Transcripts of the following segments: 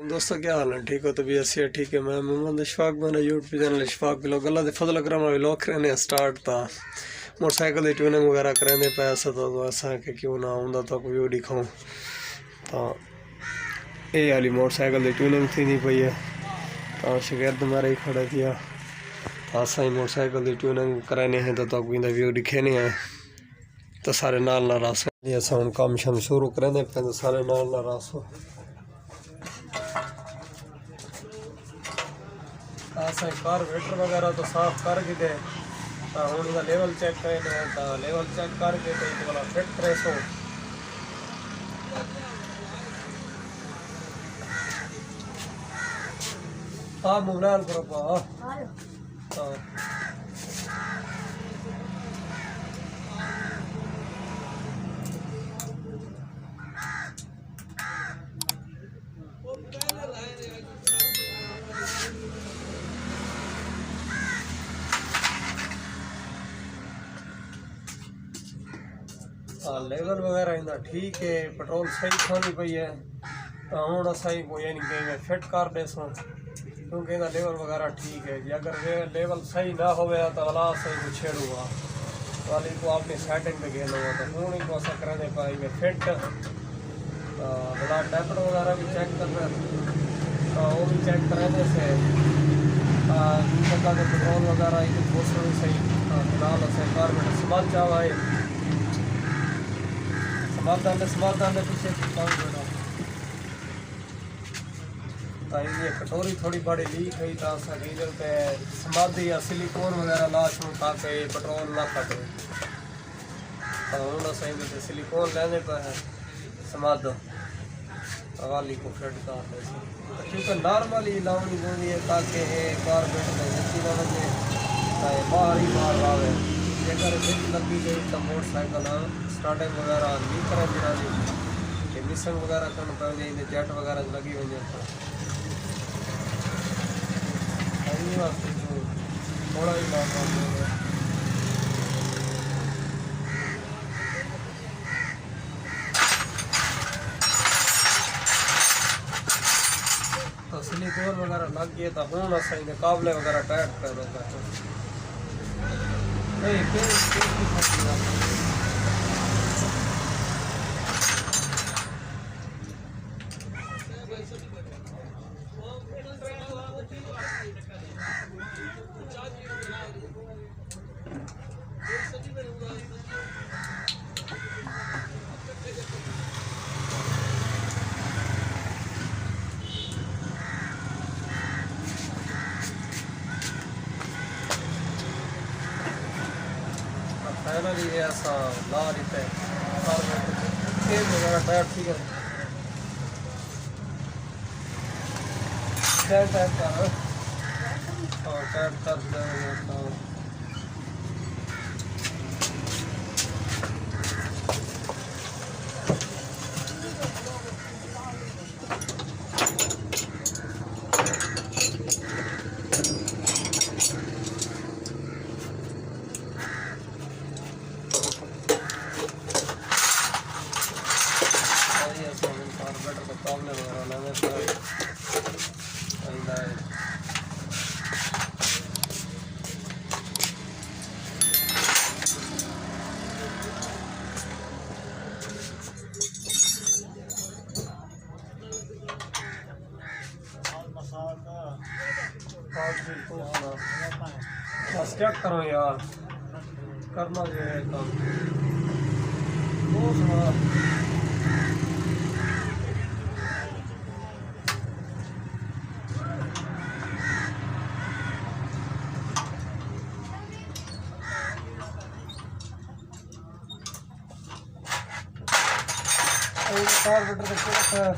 दोस्तों क्या हाल है, ठीक हो? तबीयत से ठीक है। मैं मोहम्मद इशफाक, मैंने यूट्यूब चैनल इशफाक व्लॉग अल्लाह दे फजल करम व्लॉग करने स्टार्ट था। मोटरसाइकिल की ट्यूनिंग वगैरह करेंगे पैसा तो ऐसा कि क्यों ना आऊँगा तो कोई वीडियो दिखाऊँ। तो ये वाली मोटरसाइकिल की ट्यूनिंग थी नहीं पई है तो शिकायत मेरे ही खड़े थी। असा ही मोटरसाइकिल की ट्यूनिंग कराने हैं तो वीडियो दिखे नहीं है तो सारे नाल ना रासो। अस हम काम शम शुरू करें पे सारे नाल ना रासो। असा कारबोरेटर वगैरह तो साफ कर दे तो हम इसका लेवल चेक करें तो लेवल चेक करके तो एक वाला फिट प्रेस हो। हाँ मोबाइल पर लेवल वगैरह इनका ठीक है, पेट्रोल सही खानी पई है तो हूँ सही कोई यानी कि फिट कर दे सो क्योंकि इनका लेवल वगैरह ठीक है जी। अगर लेवल सही ना हो तो अला सही को छेड़ूगा वाली को अपनी सेटिंग पे गेल होगा तो हूँ इनको ऐसा करने पाएंगे फिट। ब्लड टेपर वगैरह भी चेक करना तो वो भी चेक कराने से पेट्रोल वगैरह भी सही फिलहाल से कारबोरेटर समाज चावा है समाधान पीछे ये कटोरी थोड़ी बड़ी लीक है तो डीजल पे समाधि या सिलिकॉन वगैरह ला छूँ ताकि पेट्रोल ना फटे। तो हूँ सही सिलिकॉन लेने पर है समाध वाली को फिट कर दे क्योंकि नॉर्मली लानी होती है ताकि कारबोरेटर नीचे न वजे बाहर ही बाहर आवे। अगर बिच लगी गई तो मोटरसाइकिल स्टार्टिंग वगैरह नहीं करें बिना मिशन वगैरह करना पड़े जेट वगैरह लगी हुई थोड़ा ही तो सिलिकॉन वगैरह लग गए तो हूँ सही काबले वगैरह टाइट कर दो। फाइनली ऐसा ला देते हैं वगैरह टाइट ठीक है टाइट कर और टाइट कर देंगे। बस क्या करो यार करना जो है काम बहुत सारा कारबोरेटर का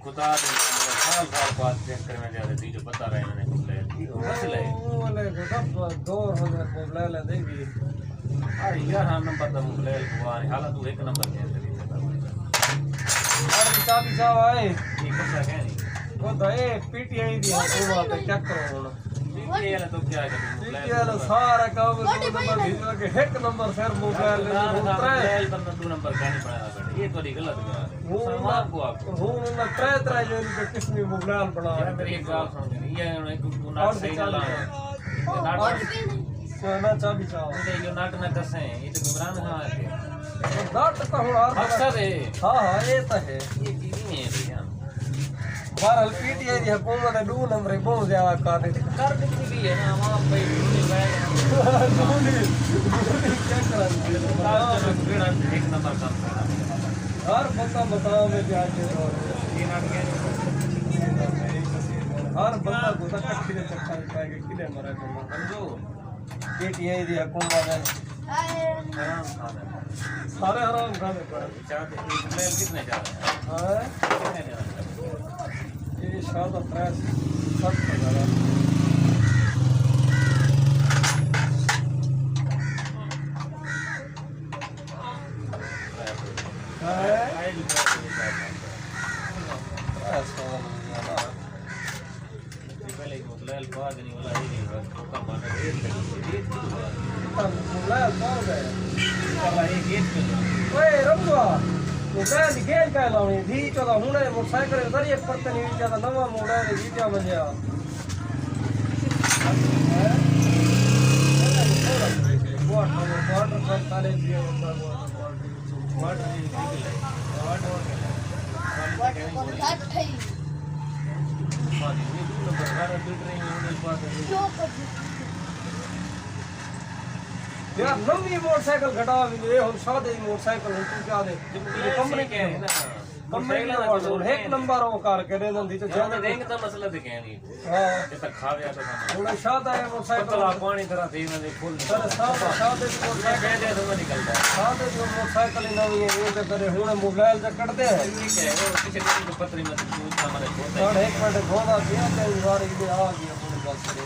खुदा साल साल बाद चक्कर में ज्यादा दी जो पता रहे मैंने मसला है वाले को दौर हो जाए मोबाइल ले देगी अरे यार हम नंबर तो मोबाइल हुआ हाल तू एक नंबर के अंदर और चाबी साहब आए ये कैसा है नहीं वो तो ये पीटीआई दी है वो पे क्या करो ये तो क्या है पीटीआई सारा काम नंबर भेज के एक नंबर फिर मोबाइल ले मोबाइल बंदा दो नंबर का नहीं पड़ा ये तो गलत करा वो आपको ना त्रै जो इनके किसने मोबाइल बना यार मेरी एक बात सुन ये एक नाट सही ना ला ना चाबी साहब ये नाट ना कसे ये तो गुमरान कहां है नाट तो हुआ अक्सर है हां ये तो है ये चीज नहीं है भैया बहरहाल पीटीआई की हुकूमत है 2 नंबर बहुत ज्यादा कर कितनी भी है ना वहां पे क्या करा एक नंबर काम हर बंदा बताओ में प्यार के ये नाटक हर बंदा को कट्ठी दे चक्कर पाएगा किले मरा को समझो पीटीआई की हुकूमत है सारे हराम खाने पर मोबाइल कितने जा रहे हैं कितने जा रहे हैं ये शादा प्रेस सब ज्यादा मोबाइल बाद नहीं वाला ये नहीं का माना रेट मोबाइल कौन है वाला ये गेट पे ओए रंगवा मोबाइल गेल का लावणी धी चोदा हुणे मोटरसाइकिल जरिए पत्ते नहीं ज्यादा नवा मोबाइल जीजा बजया वाटर पर काले दिए यार नवी मोटरसाइकिल घटा भी ये हम सादे मोटरसाइकिल तू क्या दे ये कंपनी के है ना कंपनी का मॉडल एक नंबर वो कार के दे दी तो ज्यादा देंगे तो मसला तो क्या नहीं हां ये तक खा गया तो थोड़ा सादा है मोटरसाइकिल पतला पानी तरह थी मैंने फुल सर सादे मोटरसाइकिल कह दे तो निकलता है सादे जो मोटरसाइकिल नवी है ये तो करे हुने मोबाइल से कटते हैं ये क्या है वो पीछे की पतरी में दूध हमारे होता और एक मिनट घोड़ा दिया कई बार ये आ गया पूरी बात करे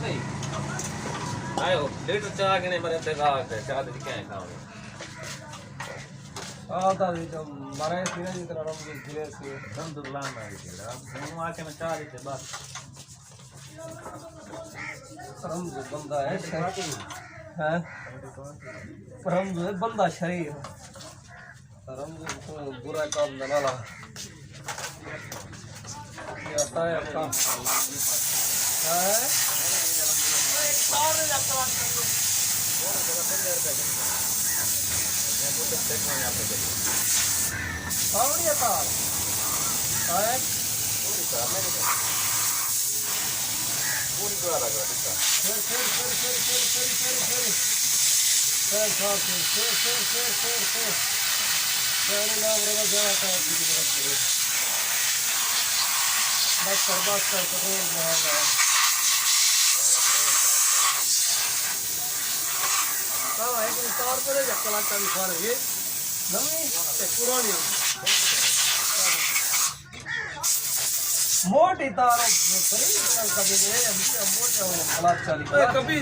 है आयो लीटर चाह के नहीं मरे ते का चाह दे क्या है खाओगे आता है जब मारे सीने की तरह हम धीरे से हम दुलान में है अब हम आके में चाह देते बस हम जो बंदा है हैं हम जो बंदा शरीर हम जो बुरा काम न ला ये आता है आपका है सावड़िया कार है पूरी करा लगा दिखा मोटी तार कभी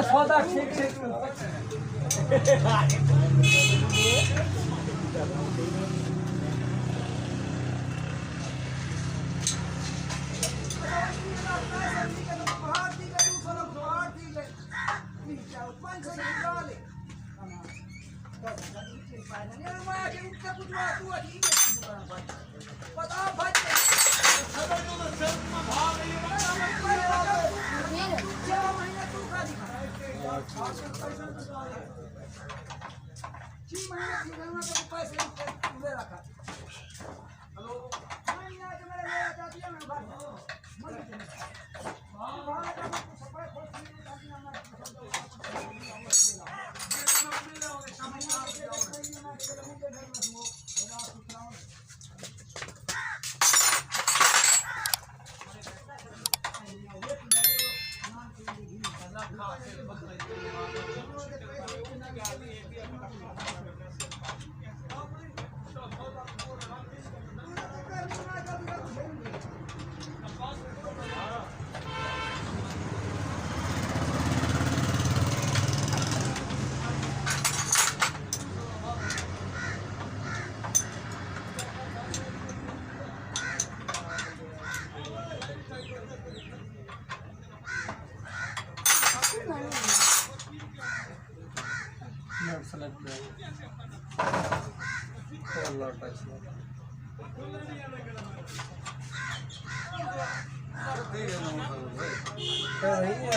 सौदा ठीक ठीक हेलो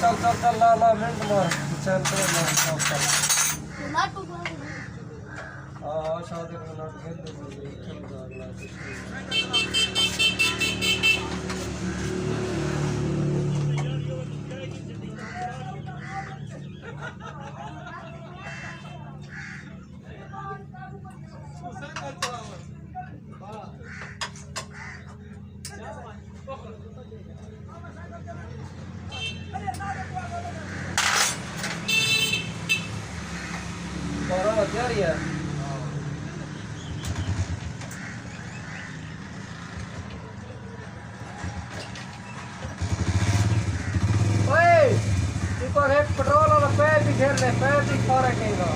चल चल चल ला ला मिनट मार चल चल हाँ शादी में नाट खेल क्या रही है पेट्रोल वाला पैर भी घेर ले पैर भी खा रखेगा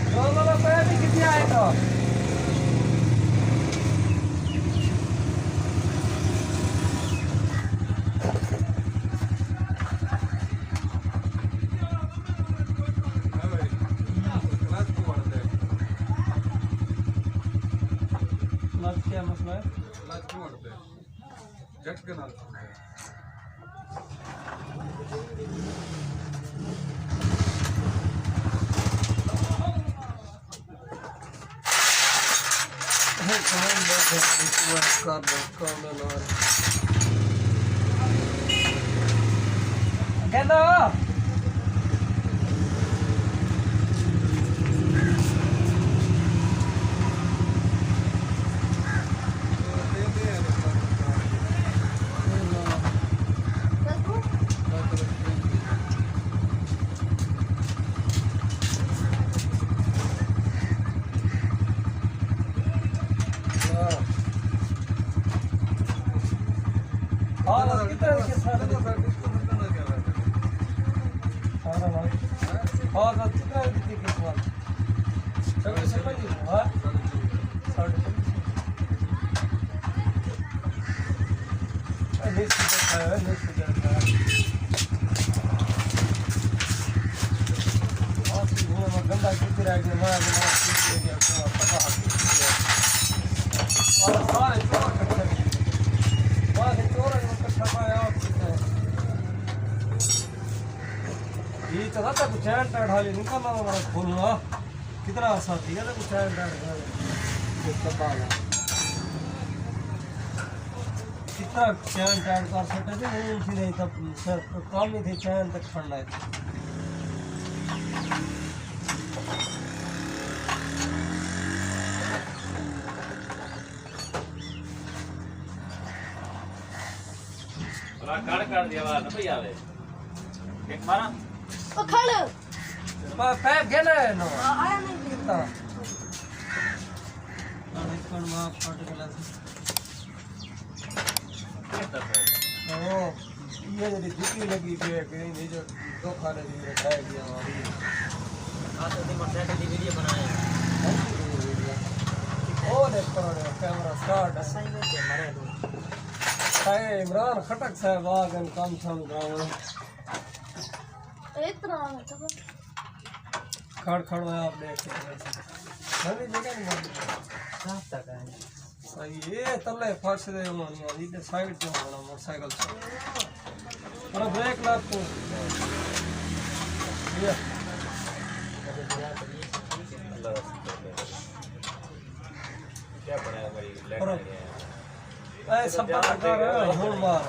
पेट्रोल वाला पैर भी कितने आएगा क्या मसला है लाज क्यों अड़ते हैं जट के नाल कहना चैन टाइट हाली निकलना हमारा खोलना कितना आसान थी ना कुछ चैन टाइट कितना चैन टाइट कर सकते थे नहीं तब सर काम ही थी चैन तक फंडा है काट दिया वाला ना भैया वे एक मारा ओ खड़ पैप गेले नो आया नहीं कितना इसको मां फट गला ओ ये जरी जुटी लगी पे कहीं नहीं जो धोखा ने दी रखाया गया हमारी आज तो मोटरसाइकिल की वीडियो बनाए ओ देख करो कैमरा स्टार्ट सही में मरे दो है इमरान खटक साहब आगन काम शाम गाँव इतना तो खड़ खड़ में आप देख सकते हैं नवी जगह नहीं मालूम कहाँ तक है सही ये तले फर्श दे होनी है इधर साइड पे होना मोटरसाइकिल से अरे ब्रेक लग तो ये क्या बनाया मेरी और ऐ सब कर हुन मार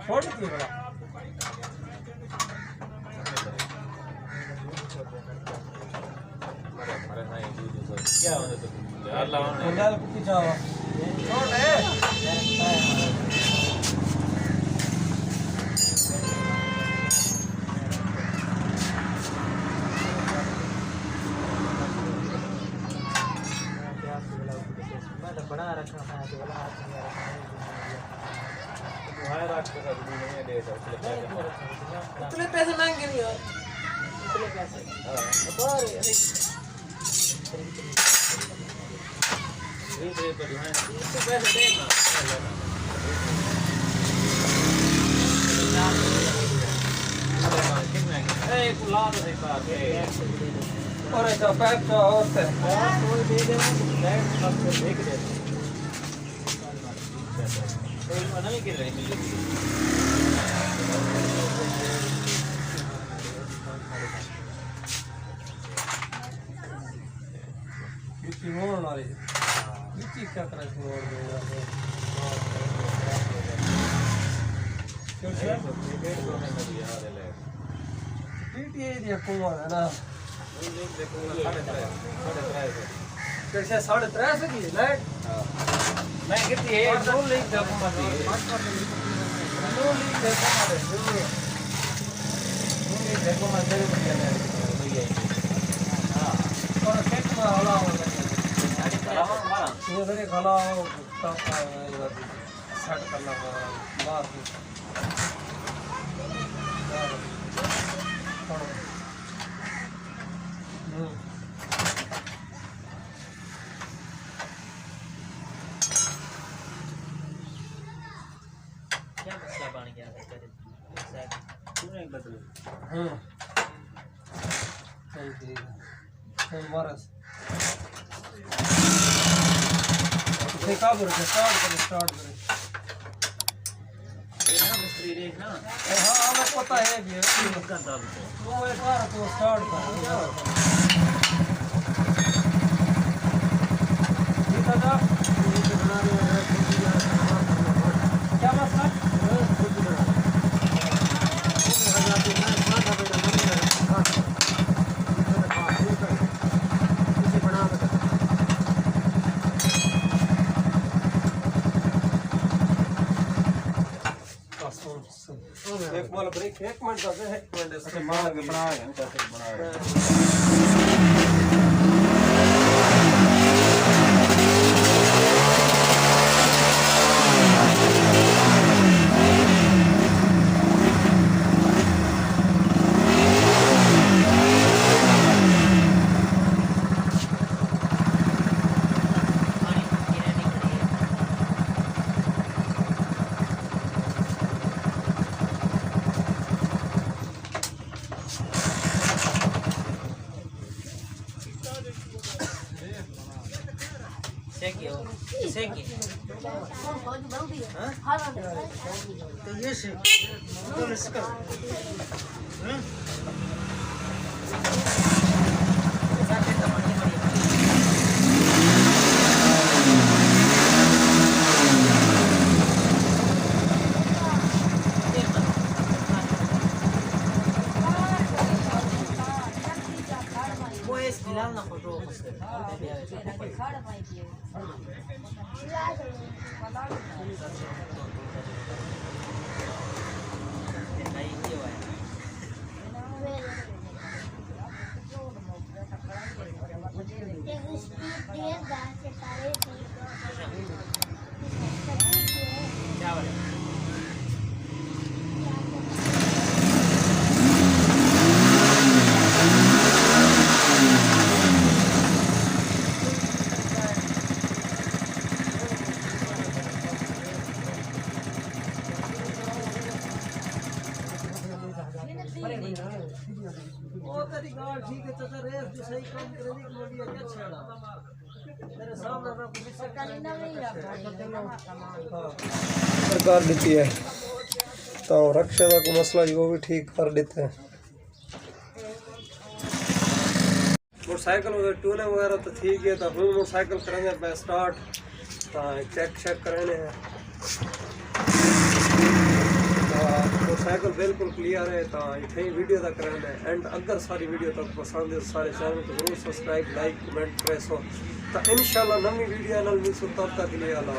छोड़ दी बड़ा क्या होने तो अल्लाह ने मोबाइल को खिंचाओ छोड़ दे बना रखा था जो वाला हाथ में रखा है तुम्हारे रात को सब नहीं दे सकते इतने पैसे मांगे नहीं यार इतने पैसे बता रहे अरे 20 रुपए है इससे पैसे देना कितना है एक लाख से पास है और ऐसा पैक का और से कोई दे देना लाइट सब देख दे कोई नहीं कर रही मिलेगी किसी मोड़ ना रही किसी क्या तरह से मोड़ देगा क्योंकि पीटीए दिया कुआं है ना कैसे 3.5 की लाइट मैं कितनी है 2 लीक तक मत 2 लीक देखो मारे 2 लीक देखो मारे तेरे बढ़िया है हां और खेत में हला हो गया ये तेरे खला हो टॉप सेट करना बाहर क्या मसला बन गया है तेरे तूने बदल सही ठीक है मारस देखा बोल स्टार्ट करे ये ना मिस्त्री देखना हां हमें पता है भी उसका दाब वो एक बार तो स्टार्ट कर ये दादा क्या मसला एक माल ब्रेक 1 मिनट का है 1 मिनट से मार के बना है कैसे बना है सेकी हां तो ये से तो इसका ऐसा कैसा बनी वो es final na foto तेरी गाल ठीक है चाचा रेस जो सही काम करने की मंडी है क्या छेड़ा तेरे सामने मैं कुछ सरकार देती है तो रक्षा का कोई मसला जो भी ठीक कर देते हैं। मोटरसाइकिल वगैरह ट्यूनिंग वगैरह तो ठीक है तो हम मोटरसाइकिल करेंगे पे स्टार्ट तो चेक करेंगे मोटरसाइकिल बिल्कुल क्लियर है तो इतनी वीडियो तक करेंगे एंड अगर सारी वीडियो तक पसंद है सारे चैनल को जरूर सब्सक्राइब लाइक कमेंट प्रेस हो तो इंशाल्लाह नवी वीडियो नाल मिलूं तब तक के लिए अल्लाह।